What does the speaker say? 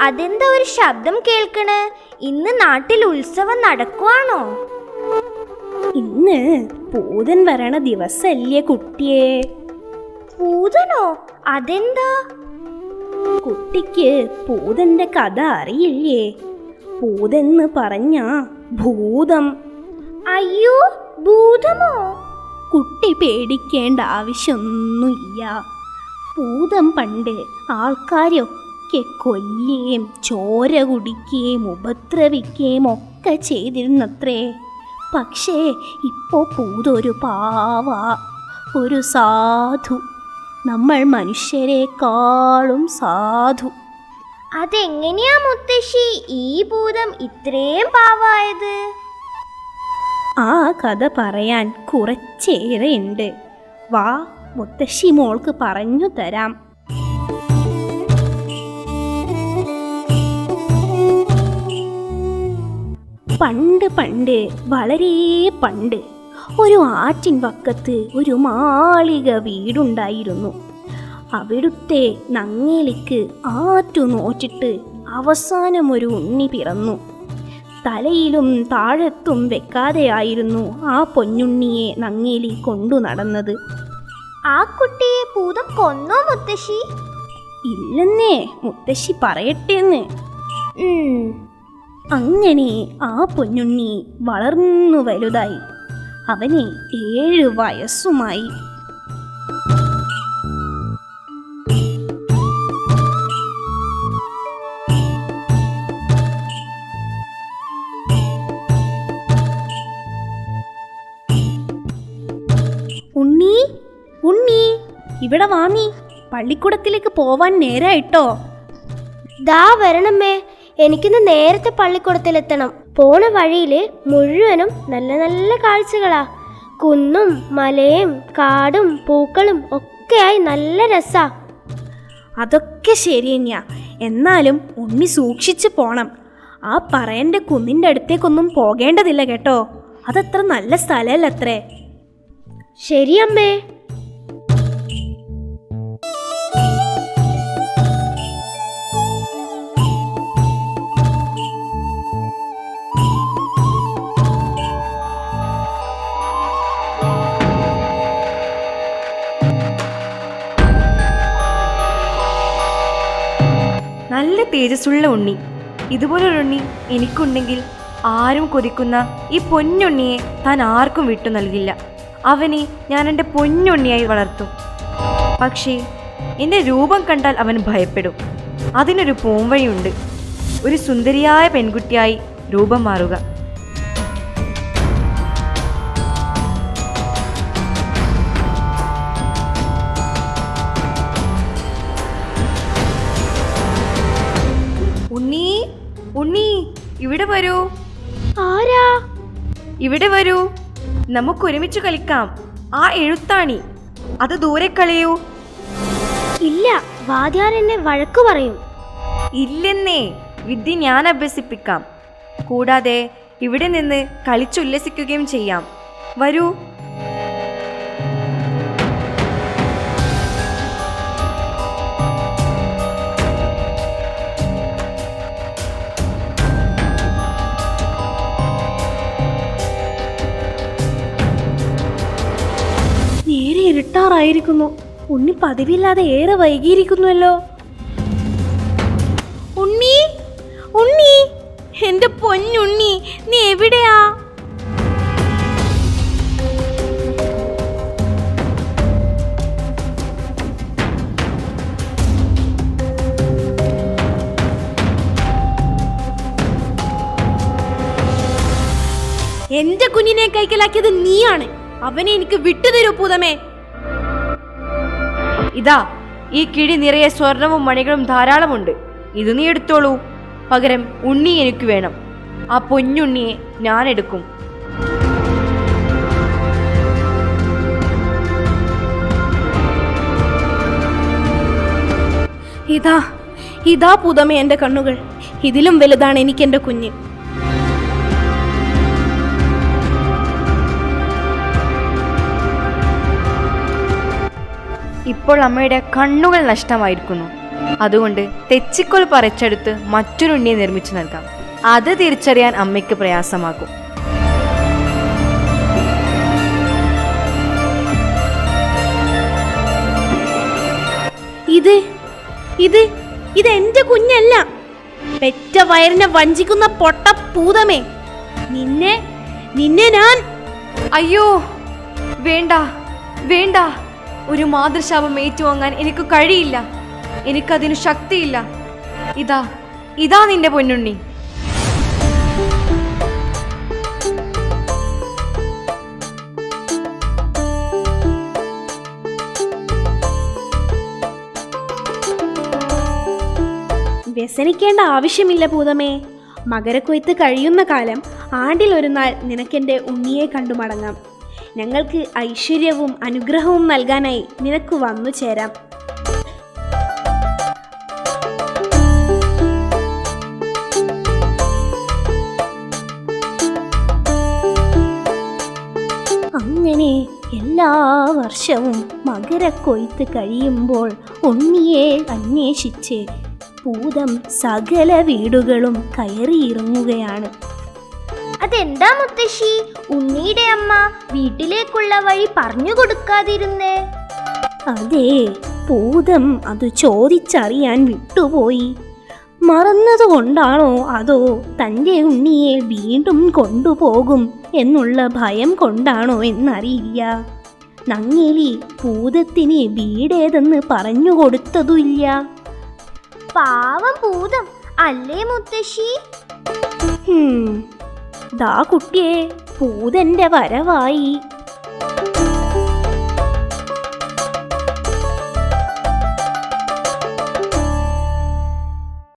അതെന്താ ഒരു ശബ്ദം കേൾക്കണേ? ഇന്ന് നാട്ടിൽ ഉത്സവം നടക്കുവാണോ? ഇന്ന് പൂതൻ വരണ ദിവസല്ലേ കുട്ടിയെ. പൂതനോ? അതെന്താ? കുട്ടിക്ക് പൂതന്റെ കഥ അറിയില്ലേ? പൂതെന്ന് പറഞ്ഞ ഭൂതം. അയ്യോ, ഭൂതമോ? കുട്ടി പേടിക്കേണ്ട ആവശ്യമൊന്നുമില്ല. ഭൂതം പണ്ട് ആൾക്കാരൊക്കെ കൊല്ലുകയും ചോര കുടിക്കുകയും ഉപദ്രവിക്കുകയും ഒക്കെ ചെയ്തിരുന്നത്രേ. പക്ഷേ ഇപ്പോൾ ഭൂതൊരു പാവ, ഒരു സാധു, നമ്മൾ മനുഷ്യരെക്കാളും സാധു. അതെങ്ങനെയാ മുത്തശ്ശി ഈ ഭൂതം ഇത്രയും പാവായത്? ആ കഥ പറയാൻ കുറച്ചേറെ ഉണ്ട്. വാ, മുത്തശ്ശി മോൾക്ക് പറഞ്ഞു തരാം. പണ്ട് പണ്ട്, വളരെ പണ്ട്, ഒരു ആറ്റിൻ വക്കത്ത് ഒരു മാളിക വീടുണ്ടായിരുന്നു. അവിടുത്തെ നങ്ങേലിക്ക് ആറ്റു നോറ്റിട്ട് അവസാനം ഒരു ഉണ്ണി പിറന്നു. തലയിലും താഴത്തും വെക്കാതെയായിരുന്നു ആ പൊന്നുണ്ണിയെ നങ്ങേലി കൊണ്ടു നടന്നത്. ആ കുട്ടിയെ ഭൂതം കൊന്നോ മുത്തശ്ശി? ഇല്ലെന്നേ, മുത്തശ്ശി പറയട്ടേന്ന്. അങ്ങനെ ആ പൊന്നുണ്ണി വളർന്നു വലുതായി. അവന് 7 വയസ്സുമായി. ഉണ്ണി, ഉണ്ണി, ഇവിടെ വാ. നീ പള്ളിക്കൂടത്തിലേക്ക് പോവാൻ നേരായിട്ടോ? ദാ വരണമ്മേ, എനിക്കിന്ന് നേരത്തെ പള്ളിക്കൂടത്തിലെത്തണം. പോണ വഴിയില് മുഴുവനും നല്ല നല്ല കാഴ്ചകളാ. കുന്നും മലയും കാടും പൂക്കളും ഒക്കെയായി നല്ല രസാ. അതൊക്കെ ശരി തന്നെയാ. എന്നാലും ഉണ്ണി സൂക്ഷിച്ചു പോണം. ആ പറയന്റെ കുന്നിൻ്റെ അടുത്തേക്കൊന്നും പോകേണ്ടതില്ല കേട്ടോ. അതത്ര നല്ല സ്ഥലമല്ലത്രേ. ശരിയമ്മേ. നല്ല തേജസ്സുള്ള ഉണ്ണി. ഇതുപോലൊരുണ്ണി എനിക്കുണ്ടെങ്കിൽ ആരും കൊതിക്കുന്ന ഈ പൊന്നുണ്ണിയെ താൻ ആർക്കും വിട്ടു നൽകില്ല. അവനെ ഞാൻ എൻ്റെ പൊന്നുണ്ണിയായി വളർത്തും. പക്ഷേ എൻ്റെ രൂപം കണ്ടാൽ അവൻ ഭയപ്പെടും. അതിനൊരു പോംവഴിയുണ്ട്. ഒരു സുന്ദരിയായ പെൺകുട്ടിയായി രൂപം മാറുക. ഉണ്ണി, ഉണ്ണി, ഇവിടെ വരൂ. ആരാ? ഇവിടെ വരൂ, നമുക്കൊരുമിച്ച് കളിക്കാം. ആ എഴുത്താണി അത് ദൂരെ കളയൂ. ഇല്ല, വാദ്യാർ എന്നെ വഴക്കു പറയും. ഇല്ലെന്നേ, വിദ്യ ഞാൻ അഭ്യസിപ്പിക്കാം. കൂടാതെ ഇവിടെ നിന്ന് കളിച്ചുല്ലസിക്കുകയും ചെയ്യാം. വരൂ. നേരെ ഇരുട്ടാറായിരിക്കുന്നു. ഉണ്ണി പതിവില്ലാതെ ഏറെ വൈകിയിരിക്കുന്നുവല്ലോ. ഉണ്ണി, ഉണ്ണി, എന്റെ പൊന്നുണ്ണി, നീ എവിടെയാ? എന്റെ കുഞ്ഞിനെ കൈക്കലാക്കിയത് നീയാണ്. അവനെ എനിക്ക് വിട്ടുതരൂ പൂതമേ. ഇതാ, ഈ കിഴി നിറയെ സ്വർണവും മണികളും ധാരാളമുണ്ട്. ഇത് നീ എടുത്തോളൂ. പകരം ഉണ്ണി എനിക്ക് വേണം. ആ പൊന്നുണ്ണിയെ ഞാൻ എടുക്കും. ഇതാ, ഇതാ പൂതമേ എൻ്റെ കണ്ണുകൾ. ഇതിലും വലുതാണ് എനിക്കെൻ്റെ കുഞ്ഞ്. ഇപ്പോൾ അമ്മയുടെ കണ്ണുകൾ നഷ്ടമായിരിക്കുന്നു. അതുകൊണ്ട് തെച്ചിക്കോൽ പറിച്ചെടുത്ത് മറ്റൊരു ഉണ്ണിയെ നിർമ്മിച്ചു നൽകാം. അത് തിരിച്ചറിയാൻ അമ്മയ്ക്ക് പ്രയാസമാകും. ഇത് എന്റെ കുഞ്ഞല്ല. പെറ്റ വയറിനെ വഞ്ചിക്കുന്ന പൊട്ട പൂതമേ, നിന്നെ ഞാൻ... അയ്യോ, വേണ്ട വേണ്ട, ഒരു മാതൃശാപം ഏറ്റുവാങ്ങാൻ എനിക്ക് കഴിയില്ല. എനിക്കതിന് ശക്തിയില്ല. ഇതാ നിന്റെ പൊന്നുണ്ണി. വ്യസനിക്കേണ്ട ആവശ്യമില്ല പൂതമേ. മകരക്കൊയ്ത്ത് കഴിയുന്ന കാലം ആണ്ടിലൊരു നാൾ നിനക്കെൻ്റെ ഉണ്ണിയെ കണ്ടു മടങ്ങാം. ഞങ്ങൾക്ക് ഐശ്വര്യവും അനുഗ്രഹവും നൽകാനായി നിനക്ക് വന്നു ചേരാം. അങ്ങനെ എല്ലാ വർഷവും മകരക്കൊയ്ത്ത് കഴിയുമ്പോൾ ഉണ്ണിയെ അന്വേഷിച്ച് പൂതം സകല വീടുകളും കയറിയിറങ്ങുകയാണ്. അതെന്താ മുത്തശ്ശി, ഉണ്ണിയുടെ അമ്മ വീട്ടിലേക്കുള്ള വഴി പറഞ്ഞു കൊടുക്കാതിരുന്നേ? അതെ, പൂതം അത് ചോദിച്ചറിയാൻ വിട്ടുപോയി. മറന്നതുകൊണ്ടാണോ അതോ തൻ്റെ ഉണ്ണിയെ വീണ്ടും കൊണ്ടുപോകും എന്നുള്ള ഭയം കൊണ്ടാണോ എന്നറിയില്ല. നങ്ങേലി പൂതത്തിന് വീടേതെന്ന് പറഞ്ഞു കൊടുത്തതുമില്ല. പാവം പൂതം അല്ലേ മുത്തശ്ശി? ദാ കുട്ടിയെ, പൂതന്റെ വരവായി.